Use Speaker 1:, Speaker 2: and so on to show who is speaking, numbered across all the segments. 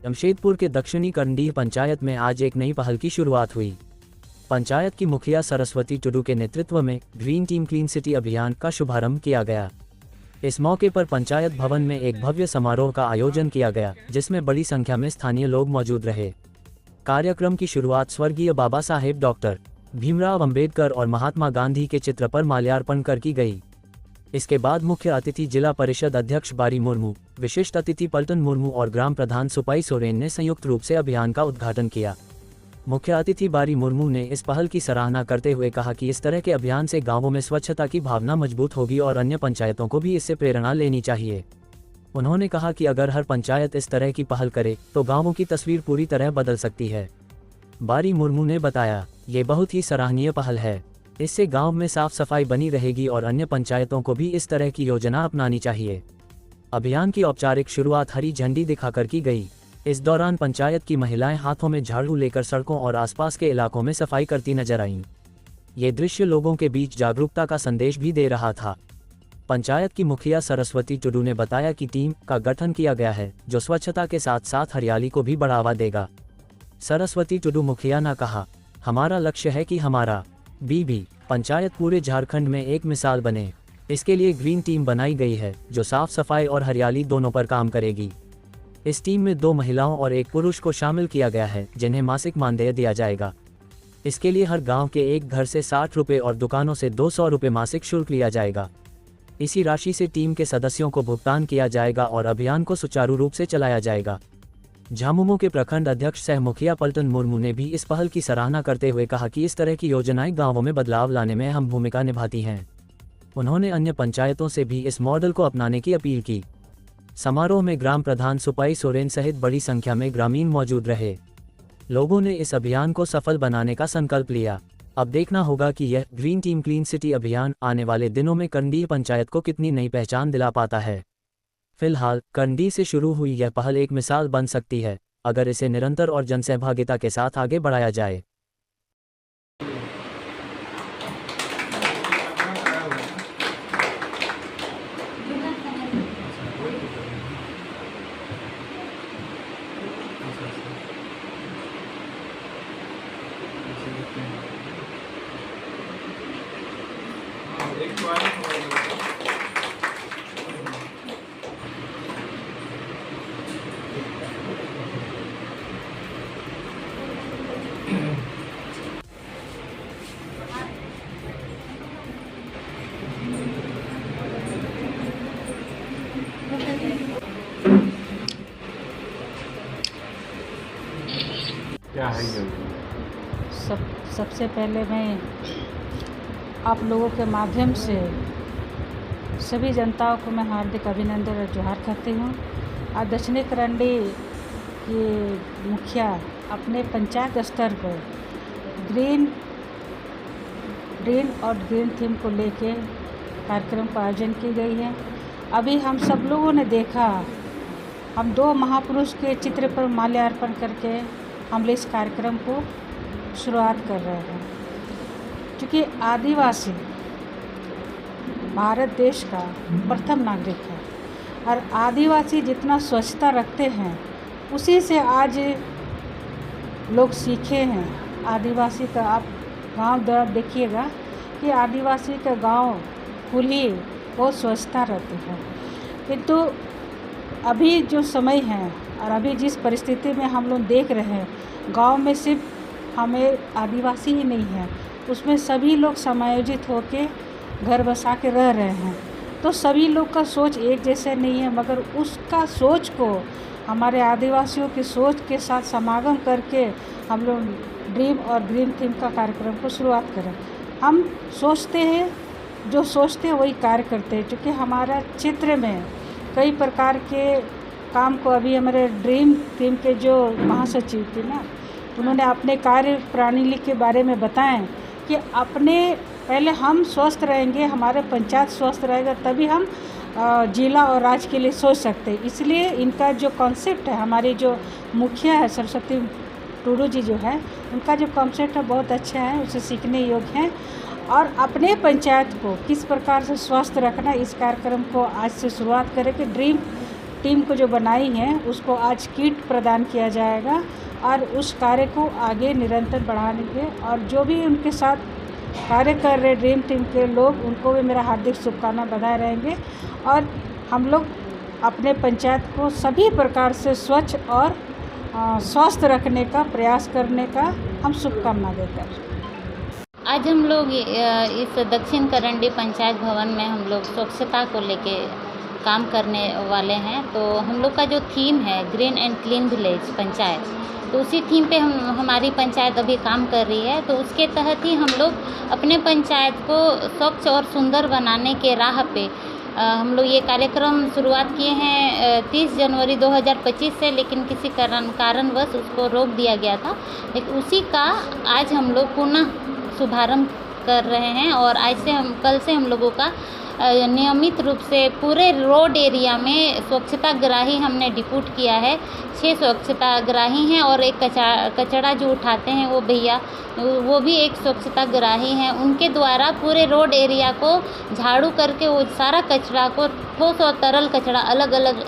Speaker 1: जमशेदपुर के दक्षिणी करंडीह पंचायत में आज एक नई पहल की शुरुआत हुई। पंचायत की मुखिया सरस्वती टुडू के नेतृत्व में ग्रीन टीम क्लीन सिटी अभियान का शुभारंभ किया गया। इस मौके पर पंचायत भवन में एक भव्य समारोह का आयोजन किया गया, जिसमें बड़ी संख्या में स्थानीय लोग मौजूद रहे। कार्यक्रम की शुरुआत स्वर्गीय बाबा साहेब डॉक्टर भीमराव अंबेडकर और महात्मा गांधी के चित्र पर माल्यार्पण कर की गई। इसके बाद मुख्य अतिथि जिला परिषद अध्यक्ष बारी मुर्मू, विशिष्ट अतिथि पलटन मुर्मू और ग्राम प्रधान सुपाई सोरेन ने संयुक्त रूप से अभियान का उद्घाटन किया। मुख्य अतिथि बारी मुर्मू ने इस पहल की सराहना करते हुए कहा कि इस तरह के अभियान से गांवों में स्वच्छता की भावना मजबूत होगी और अन्य पंचायतों को भी इससे प्रेरणा लेनी चाहिए। उन्होंने कहा कि अगर हर पंचायत इस तरह की पहल करे तो गांवों की तस्वीर पूरी तरह बदल सकती है। बारी मुर्मू ने बताया, ये बहुत ही सराहनीय पहल है। इससे गांव में साफ सफाई बनी रहेगी और अन्य पंचायतों को भी इस तरह की योजना अपनानी चाहिए। अभियान की औपचारिक शुरुआत हरी झंडी दिखाकर की गई। इस दौरान पंचायत की महिलाएं हाथों में झाड़ू लेकर सड़कों और आसपास के इलाकों में सफाई करती नजर आईं। ये दृश्य लोगों के बीच जागरूकता का संदेश भी दे रहा था। पंचायत की मुखिया सरस्वती टुडू ने बताया कि टीम का गठन किया गया है, जो स्वच्छता के साथ साथ हरियाली को भी बढ़ावा देगा। सरस्वती टुडू मुखिया ने कहा, हमारा लक्ष्य है कि हमारा बीबी पंचायत पूरे झारखंड में एक मिसाल बने। इसके लिए ग्रीन टीम बनाई गई है, जो साफ सफाई और हरियाली दोनों पर काम करेगी। इस टीम में 2 महिलाओं और 1 पुरुष को शामिल किया गया है, जिन्हें मासिक मानदेय दिया जाएगा। इसके लिए हर गांव के एक घर से 60 रुपये और दुकानों से 200 रुपये मासिक शुल्क लिया जाएगा। इसी राशि से टीम के सदस्यों को भुगतान किया जाएगा और अभियान को सुचारू रूप से चलाया जाएगा। झामुमो के प्रखंड अध्यक्ष सह मुखिया पलटन मुर्मू ने भी इस पहल की सराहना करते हुए कहा कि इस तरह की योजनाएं गांवों में बदलाव लाने में अहम भूमिका निभाती हैं। उन्होंने अन्य पंचायतों से भी इस मॉडल को अपनाने की अपील की। समारोह में ग्राम प्रधान सुपाई सोरेन सहित बड़ी संख्या में ग्रामीण मौजूद रहे। लोगों ने इस अभियान को सफल बनाने का संकल्प लिया। अब देखना होगा कि यह ग्रीन टीम क्लीन सिटी अभियान आने वाले दिनों में करंडीह पंचायत को कितनी नई पहचान दिला पाता है। फिलहाल करंडीह से शुरू हुई यह पहल एक मिसाल बन सकती है, अगर इसे निरंतर और जनसहभागिता के साथ आगे बढ़ाया जाए।
Speaker 2: क्या है ये?
Speaker 3: सबसे पहले मैं आप लोगों के माध्यम से सभी जनताओं को मैं हार्दिक अभिनंदन और जोहार करती हूँ। आज दक्षिणी करंडी के मुखिया अपने पंचायत स्तर पर ग्रीन और ग्रीन थीम को लेके कार्यक्रम का आयोजन की गई है। अभी हम सब लोगों ने देखा, हम 2 महापुरुष के चित्र पर माल्यार्पण करके हम इस कार्यक्रम को शुरुआत कर रहे हैं। क्योंकि आदिवासी भारत देश का प्रथम नागरिक है और आदिवासी जितना स्वच्छता रखते हैं उसी से आज लोग सीखे हैं। आदिवासी का आप गांव देखिएगा कि आदिवासी का गांव खुली बहुत स्वच्छता रहती है। किंतु अभी जो समय है और अभी जिस परिस्थिति में हम लोग देख रहे हैं, गांव में सिर्फ हमें आदिवासी ही नहीं है, उसमें सभी लोग समायोजित होके घर बसा के रह रहे हैं। तो सभी लोग का सोच एक जैसे नहीं है, मगर उसका सोच को हमारे आदिवासियों की सोच के साथ समागम करके हम लोग ड्रीम और ग्रीन थीम का कार्यक्रम को शुरुआत करें। हम सोचते हैं, जो सोचते हैं वही कार्य करते हैं। क्योंकि हमारा क्षेत्र में कई प्रकार के काम को अभी हमारे ड्रीम थीम के जो महासचिव थी ना, उन्होंने अपने कार्य प्रणाली के बारे में बताएं कि अपने पहले हम स्वस्थ रहेंगे, हमारे पंचायत स्वस्थ रहेगा, तभी हम जिला और राज्य के लिए सोच सकते हैं। इसलिए इनका जो कॉन्सेप्ट है, हमारी जो मुखिया है सरस्वती टुडू जी जो है, उनका जो कॉन्सेप्ट है बहुत अच्छा है, उसे सीखने योग्य है। और अपने पंचायत को किस प्रकार से स्वस्थ रखना, इस कार्यक्रम को आज से शुरुआत करें कि ड्रीम टीम को जो बनाई है उसको आज किट प्रदान किया जाएगा और उस कार्य को आगे निरंतर बढ़ाएंगे। और जो भी उनके साथ कार्य कर रहे ड्रीम टीम के लोग, उनको भी मेरा हार्दिक शुभकामना बधाई रहेंगे। और हम लोग अपने पंचायत को सभी प्रकार से स्वच्छ और स्वस्थ रखने का प्रयास करने का हम शुभकामना देते हैं।
Speaker 4: आज हम लोग इस दक्षिण करंडी पंचायत भवन में हम लोग स्वच्छता को लेके काम करने वाले हैं। तो हम लोग का जो थीम है green and clean village panchayat, तो उसी थीम पे हमारी पंचायत अभी काम कर रही है। तो उसके तहत ही हम लोग अपने पंचायत को स्वच्छ और सुंदर बनाने के राह पे हम लोग ये कार्यक्रम शुरुआत किए हैं 30 जनवरी 2025 से, लेकिन किसी कारणवश उसको रोक दिया गया था। लेकिन उसी का आज हम लोग पुनः शुभारंभ कर रहे हैं और कल से हम लोगों का नियमित रूप से पूरे रोड एरिया में स्वच्छताग्राही हमने डिप्यूट किया है। 6 स्वच्छताग्राही हैं और एक कचरा जो उठाते हैं वो भैया, वो भी एक स्वच्छताग्राही हैं। उनके द्वारा पूरे रोड एरिया को झाड़ू करके वो सारा कचरा को, ठोस और तरल कचरा अलग अलग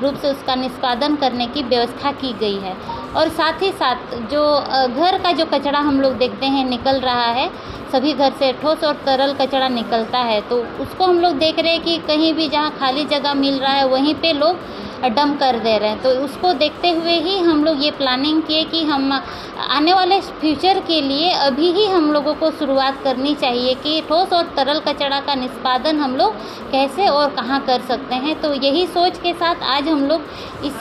Speaker 4: रूप से उसका निष्पादन करने की व्यवस्था की गई है। और साथ ही साथ जो घर का जो कचरा हम लोग देखते हैं निकल रहा है, सभी घर से ठोस और तरल कचरा निकलता है, तो उसको हम लोग देख रहे हैं कि कहीं भी जहाँ खाली जगह मिल रहा है वहीं पे लोग डंप कर दे रहे हैं। तो उसको देखते हुए ही हम लोग ये प्लानिंग किए कि हम आने वाले फ्यूचर के लिए अभी ही हम लोगों को शुरुआत करनी चाहिए कि ठोस और तरल कचरा का निष्पादन हम लोग कैसे और कहाँ कर सकते हैं। तो यही सोच के साथ आज हम लोग इस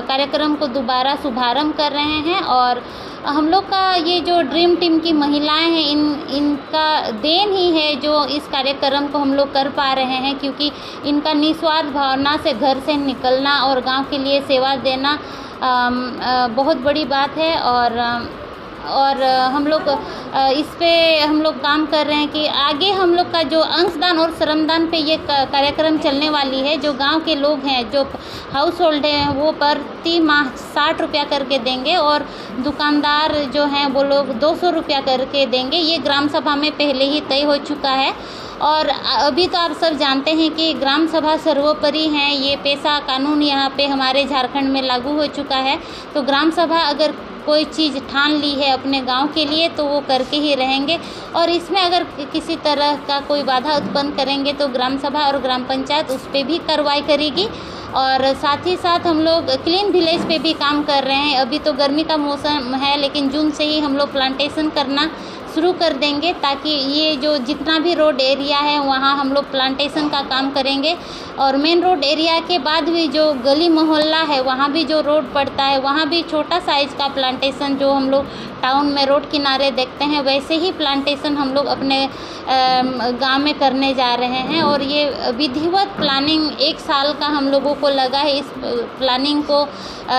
Speaker 4: कार्यक्रम को दोबारा शुभारंभ कर रहे हैं। और हम लोग का ये जो ड्रीम टीम की महिलाएं हैं, इनका देन ही है जो इस कार्यक्रम को हम लोग कर पा रहे हैं, क्योंकि इनका निस्वार्थ भावना से घर से निकलना और गांव के लिए सेवा देना बहुत बड़ी बात है। और हम लोग इस पे हम लोग काम कर रहे हैं कि आगे हम लोग का जो अंशदान और श्रमदान पे ये कार्यक्रम चलने वाली है। जो गांव के लोग हैं, जो हाउस होल्ड हैं, वो प्रति माह 60 रुपया करके देंगे और दुकानदार जो हैं वो लोग 200 रुपया करके देंगे। ये ग्राम सभा में पहले ही तय हो चुका है। और अभी तो आप सब जानते हैं कि ग्राम सभा सर्वोपरि हैं, ये पेशा कानून यहाँ पे हमारे झारखंड में लागू हो चुका है। तो ग्राम सभा अगर कोई चीज़ ठान ली है अपने गांव के लिए तो वो करके ही रहेंगे। और इसमें अगर किसी तरह का कोई बाधा उत्पन्न करेंगे तो ग्राम सभा और ग्राम पंचायत उस पर भी कार्रवाई करेगी। और साथ ही साथ हम लोग क्लीन विलेज पे भी काम कर रहे हैं। अभी तो गर्मी का मौसम है, लेकिन जून से ही हम लोग प्लांटेशन करना शुरू कर देंगे, ताकि ये जो जितना भी रोड एरिया है वहाँ हम लोग प्लांटेशन का काम करेंगे। और मेन रोड एरिया के बाद भी जो गली मोहल्ला है वहाँ भी जो रोड पड़ता है वहाँ भी छोटा साइज़ का प्लांटेशन जो हम लोग टाउन में रोड किनारे देखते हैं वैसे ही प्लांटेशन हम लोग अपने गांव में करने जा रहे हैं। और ये विधिवत प्लानिंग 1 साल का हम लोगों को लगा है इस प्लानिंग को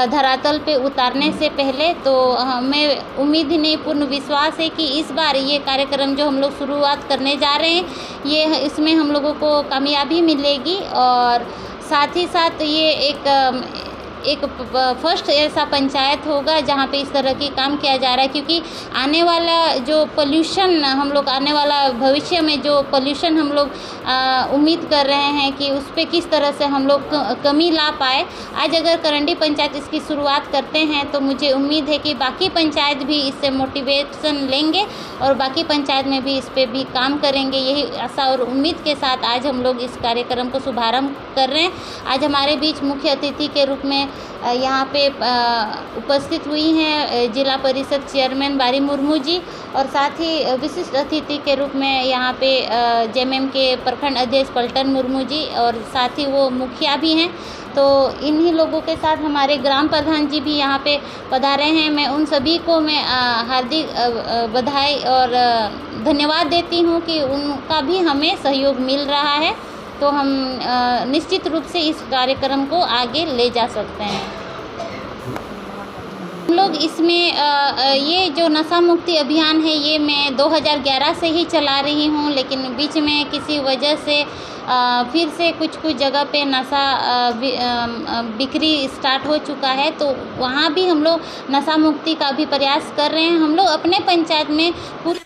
Speaker 4: धरातल पे उतारने से पहले। तो हमें उम्मीद ही नहीं, पूर्ण विश्वास है कि इस बार ये कार्यक्रम जो हम लोग शुरुआत करने जा रहे हैं ये इसमें हम लोगों को कामयाबी मिलेगी। और साथ ही साथ ये एक फर्स्ट ऐसा पंचायत होगा जहाँ पे इस तरह की काम किया जा रहा है, क्योंकि आने वाला जो पोल्यूशन हम लोग, आने वाला भविष्य में जो पोल्यूशन हम लोग उम्मीद कर रहे हैं कि उस पर किस तरह से हम लोग कमी ला पाए। आज अगर करंडी पंचायत इसकी शुरुआत करते हैं तो मुझे उम्मीद है कि बाकी पंचायत भी इससे मोटिवेशन लेंगे और बाकी पंचायत में भी इस पर भी काम करेंगे। यही आशा और उम्मीद के साथ आज हम लोग इस कार्यक्रम को शुभारंभ कर रहे हैं। आज हमारे बीच मुख्य अतिथि के रूप में यहाँ पे उपस्थित हुई हैं जिला परिषद चेयरमैन बारी मुर्मू जी, और साथ ही विशिष्ट अतिथि के रूप में यहाँ पे जेएमएम के प्रखंड अध्यक्ष पलटन मुर्मू जी, और साथ ही वो मुखिया भी हैं। तो इन्हीं लोगों के साथ हमारे ग्राम प्रधान जी भी यहाँ पे पधारे हैं। मैं उन सभी को मैं हार्दिक बधाई और धन्यवाद देती हूँ कि उनका भी हमें सहयोग मिल रहा है। तो हम निश्चित रूप से इस कार्यक्रम को आगे ले जा सकते हैं। हम लोग इसमें ये जो नशा मुक्ति अभियान है ये मैं 2011 से ही चला रही हूँ, लेकिन बीच में किसी वजह से फिर से कुछ जगह पे नशा बिक्री स्टार्ट हो चुका है। तो वहाँ भी हम लोग नशा मुक्ति का भी प्रयास कर रहे हैं। हम लोग अपने पंचायत में पूरी